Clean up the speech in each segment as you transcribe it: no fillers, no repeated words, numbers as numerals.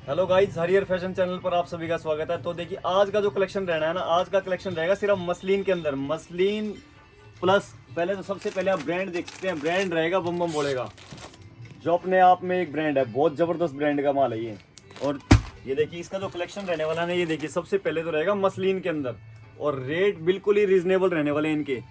Hello guys, हरियर fashion channel पर आप सभी का स्वागत है। तो देखिए आज का जो कलेक्शन रहना है ना, आज का कलेक्शन रहेगा सिर्फ मसलिन के अंदर, मसलिन प्लस। पहले तो सबसे पहले आप ब्रांड देख सकते हैं, ब्रांड रहेगा बम बम बोलेगा, जो अपने आप में एक ब्रांड है, बहुत जबरदस्त ब्रांड का माल है ये। और ये देखिए इसका जो कलेक्शन रहने वाला है, ये देखिए सबसे पहले तो रहेगा मसलिन के अंदर, और रेट बिल्कुल ही रीजनेबल रहने वाले हैं इनके।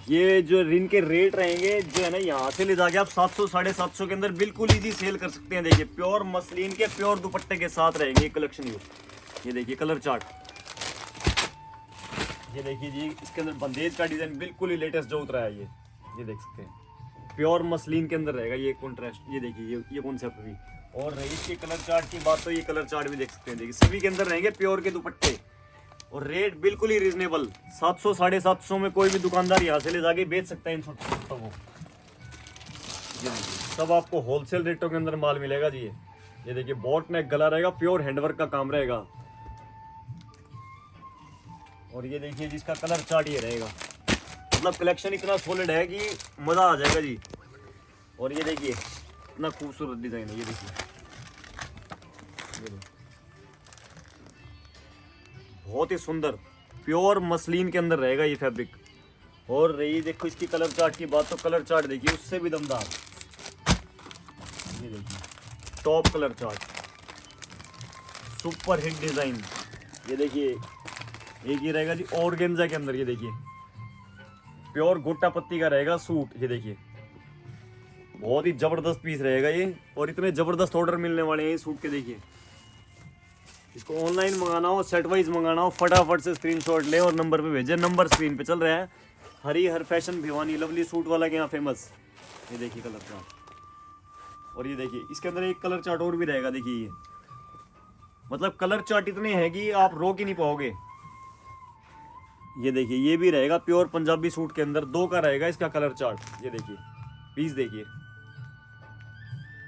ये जो इनके रेट रहेंगे जो है ना, यहाँ से ले जाके आप 700 750 के अंदर बिल्कुल इजी सेल कर सकते हैं। देखिए प्योर मसलिन के प्योर दुपट्टे के साथ रहेंगे ये कलेक्शन। ये देखिए कलर चार्ट, ये देखिए जी इसके अंदर बंदेज का डिजाइन बिल्कुल ही लेटेस्ट जो उतरा है ये देख सकते हैं, प्योर मसलिन के अंदर रहेगा ये कॉन्ट्रास्ट। ये देखिए ये कॉन्सेप्ट भी। और रही इसके कलर चार्ट की बात तो ये कलर चार्ट भी देख सकते हैं, देखिए सभी के अंदर रहेंगे प्योर के दुपट्टे, और रेट बिल्कुल ही रीजनेबल। 700 750 में कोई भी दुकानदार यहाँ से ले जाके बेच सकता है इन दुपट्टों को। सब आपको होलसेल रेटों के अंदर माल मिलेगा जी। ये देखिए बॉट नेक गला रहेगा, प्योर हैंडवर्क का काम रहेगा। और ये देखिए जिसका कलर चार्ट ये रहेगा, मतलब कलेक्शन इतना सॉलिड है कि मजा आ जाएगा जी। और ये देखिए इतना खूबसूरत डिजाइन है, ये देखिए बहुत ही सुंदर प्योर मसलिन के अंदर रहेगा ये फैब्रिक। और रही देखो इसकी कलर चार्ट की बात, तो कलर चार्ट देखिए उससे भी दमदार। ये देखिए top colour chart, super hit design. ये देखिए एक ही रहेगा जी ऑर्गेन्जा के अंदर, ये देखिए प्योर गोटा पत्ती का रहेगा सूट। ये देखिए बहुत ही जबरदस्त पीस रहेगा ये, और इतने जबरदस्त ऑर्डर मिलने वाले हैं ये सूट के। देखिए इसको ऑनलाइन मंगाना हो, सेट वाइज मंगाना हो, फटाफट से स्क्रीनशॉट लें और नंबर पे भेजें। नंबर स्क्रीन पे चल रहा है, हर फैशन भिवानी लवली सूट वाला के यहाँ फेमस। ये देखिए कलर चार्ट, और ये देखिए इसके अंदर एक कलर चार्ट और भी रहेगा। देखिए ये मतलब कलर चार्ट इतने हैं कि आप रोक ही नहीं पाओगे। ये देखिए ये भी रहेगा प्योर पंजाबी सूट के अंदर, 2 का रहेगा इसका कलर चार्ट। ये देखिए पीस देखिए।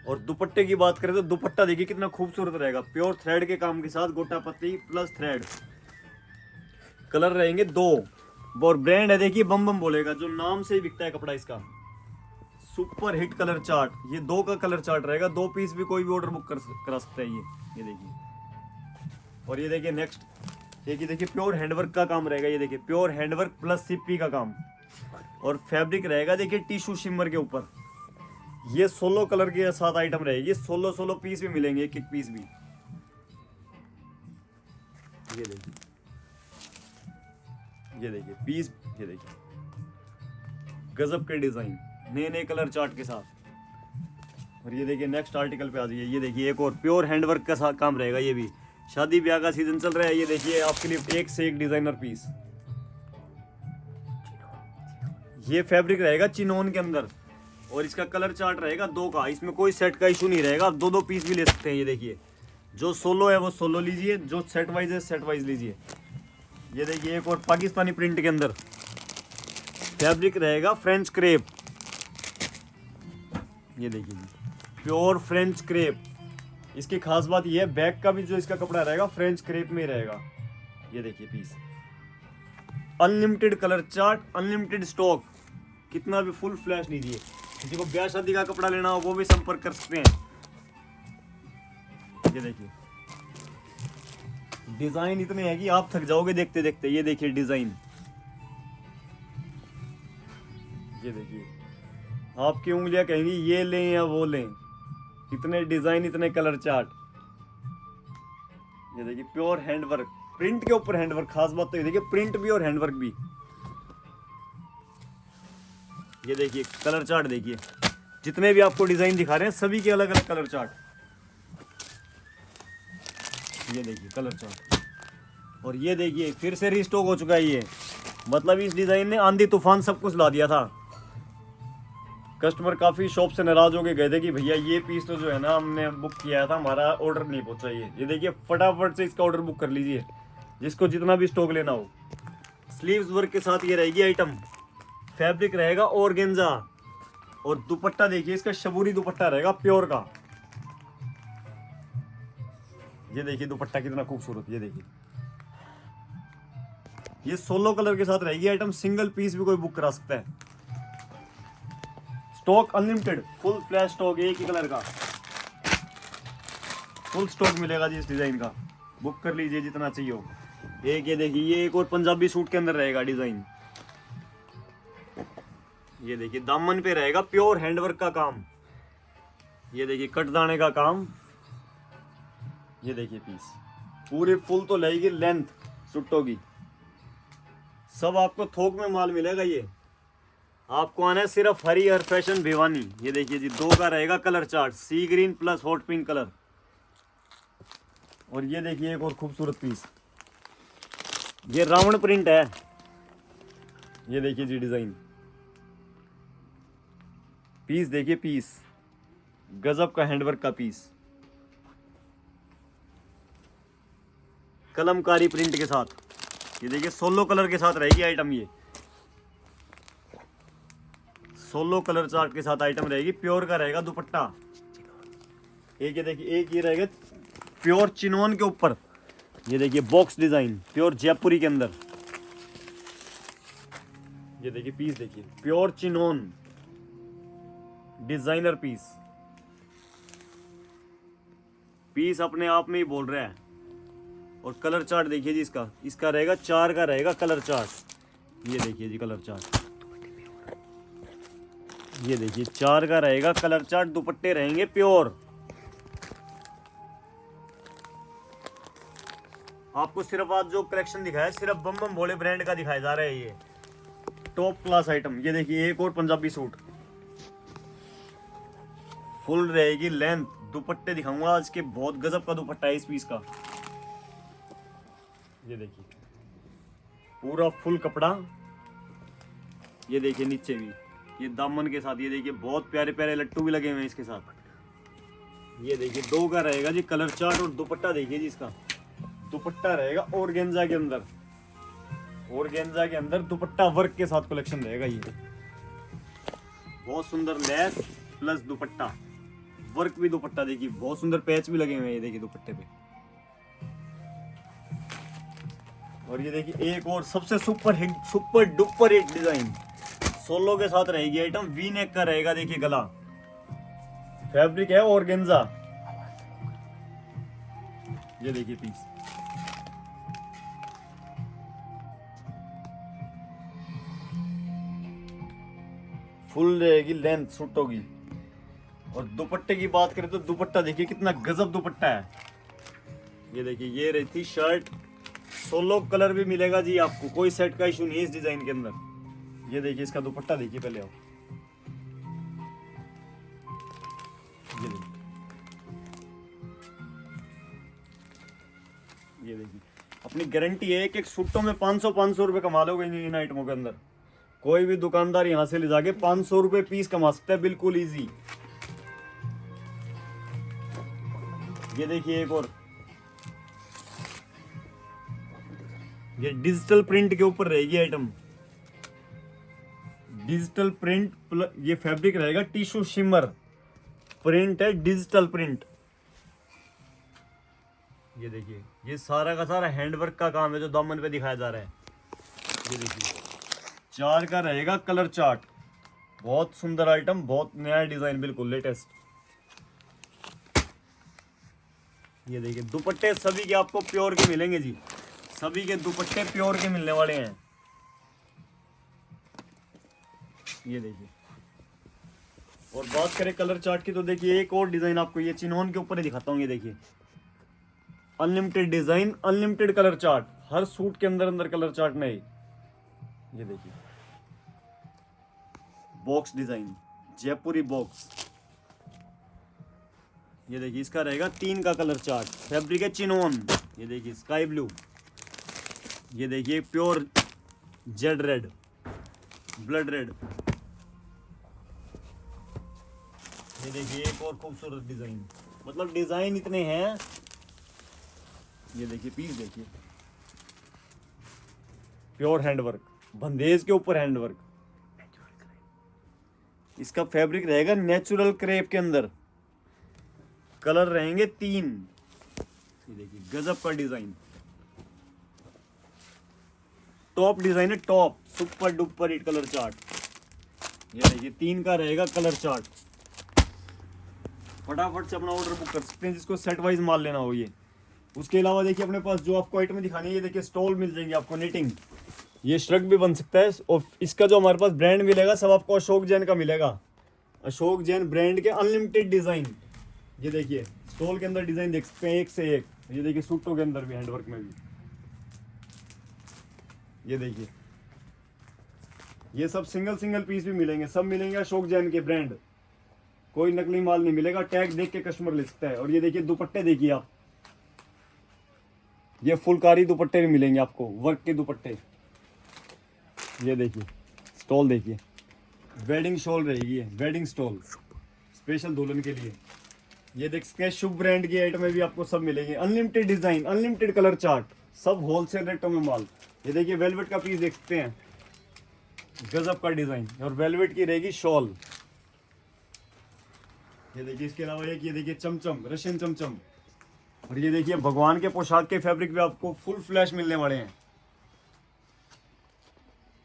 और दुपट्टे की बात करें तो दुपट्टा देखिए कितना खूबसूरत रहेगा, प्योर थ्रेड के काम के साथ, गोटा पत्ती प्लस थ्रेड। कलर रहेंगे 2, और ब्रांड है देखिए बम बम बोलेगा, जो नाम से ही बिकता है कपड़ा इसका। सुपर हिट कलर चार्ट, ये 2 का कलर चार्ट रहेगा, 2 पीस भी कोई भी ऑर्डर बुक करा सकता है ये देखिए। और ये देखिए नेक्स्ट, ये देखिए प्योर हैंडवर्क का काम रहेगा। ये देखिए प्योर हैंडवर्क प्लस सिप्पी का काम, और फैब्रिक रहेगा देखिए टिश्यू शिमर के ऊपर। ये 16 कलर के साथ आइटम रहेगी, 16 पीस भी मिलेंगे, एक पीस भी। ये देखिए पीस, ये देखिए गजब के डिजाइन, नए नए कलर चार्ट के साथ। और ये देखिए नेक्स्ट आर्टिकल पे आ जाइए। ये देखिए एक और प्योर हैंडवर्क का साथ काम रहेगा, ये भी शादी ब्याह का सीजन चल रहा है। ये देखिए आपके लिए एक से एक डिजाइनर पीस। ये फैब्रिक रहेगा चिनोन के अंदर, और इसका कलर चार्ट रहेगा 2 का। इसमें कोई सेट का इशू नहीं रहेगा, आप 2 पीस भी ले सकते हैं। ये देखिए जो 16 है वो 16 लीजिए, जो सेट वाइज है सेट वाइज लीजिए। ये देखिए एक और पाकिस्तानी प्रिंट के अंदर फैब्रिक रहेगा फ्रेंच क्रेप। ये देखिए प्योर फ्रेंच क्रेप। इसकी खास बात ये है बैक का भी जो इसका कपड़ा रहेगा फ्रेंच क्रेप में रहेगा। ये देखिए piece, unlimited colour chart, unlimited stock, कितना भी फुल फ्लैश लीजिए। किसी को ब्याह शादी का कपड़ा लेना हो वो भी संपर्क कर सकते हैं। ये देखिए डिजाइन इतने हैं कि आप थक जाओगे देखते देखते। ये देखिए डिजाइन, ये देखिए आपकी उंगलियां कहेंगी ये लें या वो लें, इतने डिजाइन इतने कलर चार्ट। ये देखिए प्योर हैंडवर्क, प्रिंट के ऊपर हैंडवर्क। खास बात तो ये देखिए प्रिंट भी और हैंडवर्क भी। ये देखिए कलर चार्ट, देखिए जितने भी आपको डिजाइन दिखा रहे हैं सभी के अलग अलग कलर चार्ट। ये देखिए कलर चार्ट, और ये देखिए फिर से रीस्टॉक हो चुका है ये। मतलब इस डिजाइन ने आंधी तूफान सब कुछ ला दिया था। कस्टमर काफी शॉप से नाराज होके गए थे कि भैया ये पीस तो जो है ना हमने बुक किया था, हमारा ऑर्डर नहीं पहुंचा। ये देखिए फटाफट से इसका ऑर्डर बुक कर लीजिए, जिसको जितना भी स्टॉक लेना हो। स्लीव्स वर्क के साथ ये रहेगी आइटम, फैब्रिक रहेगा ऑर्गेन्जा, और दुपट्टा देखिए इसका शबूरी दुपट्टा रहेगा प्योर का। ये देखिए दुपट्टा कितना खूबसूरत। ये देखिए ये 16 कलर के साथ रहेगी आइटम, सिंगल पीस भी कोई बुक करा सकता है। Stock unlimited, full flash stock एक ही कलर का। फुल स्टॉक मिलेगा जी इस डिजाइन का, बुक कर लीजिए जितना चाहिए हो। एक ये देखिए, ये एक और पंजाबी सूट के अंदर रहेगा डिजाइन। ये देखिए दामन पे रहेगा प्योर हैंडवर्क का काम। ये देखिए कटदाने का काम। ये देखिए पीस पूरे फुल तो लगेगी लेंथ सूटों की। सब आपको थोक में माल मिलेगा। ये आपको आना है सिर्फ हरिहर फैशन भिवानी। ये देखिए जी, 2 का रहेगा colour chart, sea green plus hot pink colour. और ये देखिए एक और खूबसूरत पीस, ये रावण प्रिंट है। ये देखिए जी डिजाइन, पीस देखिए, पीस गजब का हैंडवर्क का पीस, कलमकारी प्रिंट के साथ। ये देखिए सोलो कलर के साथ रहेगी आइटम। ये सोलो कलर चार्ट के साथ आइटम रहेगी। प्योर का रहेगा दुपट्टा। एक ये देखिए, एक ये रहेगा प्योर चिनोन के ऊपर। ये देखिए बॉक्स डिजाइन प्योर जयपुरी के अंदर। ये देखिए पीस देखिए, pure chinon designer piece. Piece अपने आप में ही बोल रहा है। और कलर चार्ट देखिए जी इसका, इसका रहेगा 4 का रहेगा कलर चार्ट। ये देखिए जी कलर चार्ट, ये देखिए 4 का रहेगा कलर चार्ट। दुपट्टे रहेंगे प्योर। आपको सिर्फ आज जो कलेक्शन दिखाया सिर्फ बम बम भोले ब्रांड का दिखाया जा रहा है। ये टॉप क्लास आइटम। ये देखिए एक और पंजाबी सूट, फुल रहेगी लेंथ। दुपट्टे दिखाऊंगा आज के, बहुत गजब का दुपट्टा है इस पीस का। ये देखिए पूरा फुल कपड़ा। ये देखिए नीचे भी ये दामन के साथ। ये देखिए बहुत प्यारे प्यारे लट्टू भी लगे हुए हैं इसके साथ। ये देखिए 2 का रहेगा जी कलर चार्ट। और दुपट्टा देखिए जी इसका, दुपट्टा रहेगा ऑर्गेन्जा के अंदर। ऑर्गेन्जा के अंदर दुपट्टा वर्क के साथ कलेक्शन रहेगा। ये बहुत सुंदर लेस प्लस दुपट्टा वर्क भी। दुपट्टा देखिए बहुत सुंदर पैच भी लगे हुए हैं ये देखिए दुपट्टे पे। और ये देखिए एक और सबसे super duper hit design, solo के साथ रहेगी आइटम। वी नेक का रहेगा देखिए गला, फैब्रिक है ऑर्गेन्जा। ये देखिए पीस, फुल रहेगी लेंथ सूटों की। और दुपट्टे की बात करें तो दुपट्टा देखिए कितना गजब दुपट्टा है। ये देखिए ये रहती शर्ट, सोलो कलर भी मिलेगा जी आपको, कोई सेट का इशू नहीं है इस डिजाइन के अंदर। ये देखिए इसका दुपट्टा देखिए पहले आप। ये देखिए, ये देखिए अपनी गारंटी है कि एक सूटों में 500 रुपए कमा लोगे इन आइटमों के अंदर। कोई भी दुकानदार यहां से ले जाके 500 रुपए पीस कमा सकता है, बिल्कुल इजी। ये देखिए एक और, ये डिजिटल प्रिंट के ऊपर रहेगी आइटम। डिजिटल प्रिंट, ये फैब्रिक रहेगा टिश्यू शिमर प्रिंट है, डिजिटल प्रिंट। ये देखिए ये सारा का सारा हैंडवर्क का काम है जो दामन पे दिखाया जा रहा है। ये देखिए 4 का रहेगा कलर चार्ट। बहुत सुंदर आइटम, बहुत नया डिजाइन, बिल्कुल लेटेस्ट। ये देखिए दुपट्टे सभी के आपको प्योर के मिलेंगे जी, सभी के दुपट्टे प्योर के मिलने वाले हैं। ये देखिए, और बात करें कलर चार्ट की तो देखिए एक और डिजाइन आपको ये चिनोन के ऊपर ही दिखाता हूँ। ये देखिए unlimited design, unlimited colour chart, हर सूट के अंदर अंदर कलर चार्ट नहीं। ये देखिए बॉक्स डिजाइन, जयपुरी बॉक्स। ये देखिए इसका रहेगा 3 का कलर चार्ट, फैब्रिक है चिनोन। ये देखिए स्काई ब्लू। ये देखिए pure Z red, blood red. ये देखिए एक और खूबसूरत डिजाइन, मतलब डिजाइन इतने हैं। ये देखिए पीस देखिए, प्योर हैंडवर्क, बंदेज के ऊपर हैंडवर्क। इसका फैब्रिक रहेगा नेचुरल क्रेप के अंदर, कलर रहेंगे 3। ये देखिए गजब का डिजाइन, टॉप डिजाइन है, top super duper hit colour chart. ये देखिए 3 का रहेगा कलर चार्ट। फटाफट से अपना ऑर्डर बुक कर सकते हैं जिसको सेट वाइज माल लेना हो ये। उसके अलावा देखिए अपने पास जो आपको आइटम दिखानी है, ये देखिए स्टॉल मिल जाएंगे आपको निटिंग, ये श्रग भी बन सकता है। और इसका जो हमारे पास ब्रांड मिलेगा सब आपको अशोक जैन का मिलेगा, अशोक जैन ब्रांड के अनलिमिटेड डिजाइन। ये देखिए स्टॉल के अंदर डिजाइन देख सकते हैं एक से एक। ये देखिए सूटों के अंदर भी हैंडवर्क में भी, ये देखिए ये सब सिंगल सिंगल पीस भी मिलेंगे, सब मिलेंगे अशोक जैन के ब्रांड, कोई नकली माल नहीं मिलेगा, टैग देख के कस्टमर ले सकता है। और ये देखिए दुपट्टे देखिए आप, ये फुलकारी दुपट्टे भी मिलेंगे आपको, वर्क के दुपट्टे। ये देखिए स्टॉल देखिए, वेडिंग शॉल रहेगी, वेडिंग स्टॉल स्पेशल दुल्हन के लिए। ये देख सकते हैं शुभ ब्रांड की आइटम में भी आपको सब मिलेंगे, unlimited design, unlimited colour chart, सब होलसेल रेटों में माल। ये देखिए वेलवेट का पीस देख सकते हैं, गजब का डिजाइन, और वेलवेट की रहेगी शॉल। ये देखिए इसके अलावा ये देखिए चमचम, रशियन चमचम। और ये देखिए भगवान के पोशाक के फैब्रिक भी आपको फुल फ्लैश मिलने वाले हैं,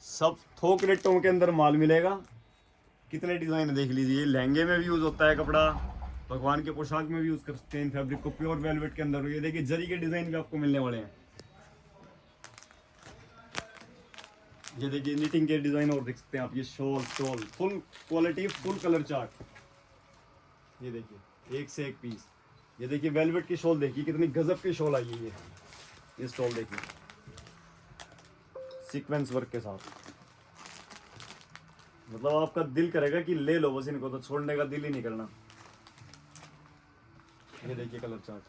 सब थोक रेटों के अंदर माल मिलेगा। कितने डिजाइन देख लीजिए, लहंगे में भी यूज होता है कपड़ा, भगवान के पोशाक में भी यूज कर सकते हैं फैब्रिक को, प्योर वेलवेट के अंदर। ये देखिए जरी के डिजाइन भी आपको मिलने वाले हैं। ये देखिए निटिंग के डिजाइन और देख सकते हैं आप, ये shawl stall full quality, full colour chart. ये देखिए एक से एक पीस। ये देखिए वेलवेट की शॉल देखिए, कितनी गजब की शॉल आई है ये स्टॉल देखिए सीक्वेंस वर्क के साथ, मतलब आपका दिल करेगा कि ले लो बस इनको, तो छोड़ने का दिल ही नहीं करना। ये देखिए कलर चार्ट।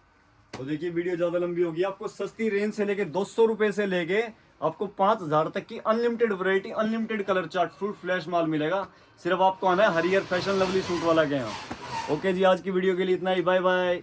तो देखिए वीडियो ज्यादा लंबी होगी, आपको सस्ती रेंज से लेके 200 रुपए से लेके आपको 5000 तक की unlimited variety, unlimited colour chart, full flash माल मिलेगा। सिर्फ आपको आना है हरियर फैशन लवली सूट वाला के यहाँ। ओके जी, आज की वीडियो के लिए इतना ही, बाय बाय।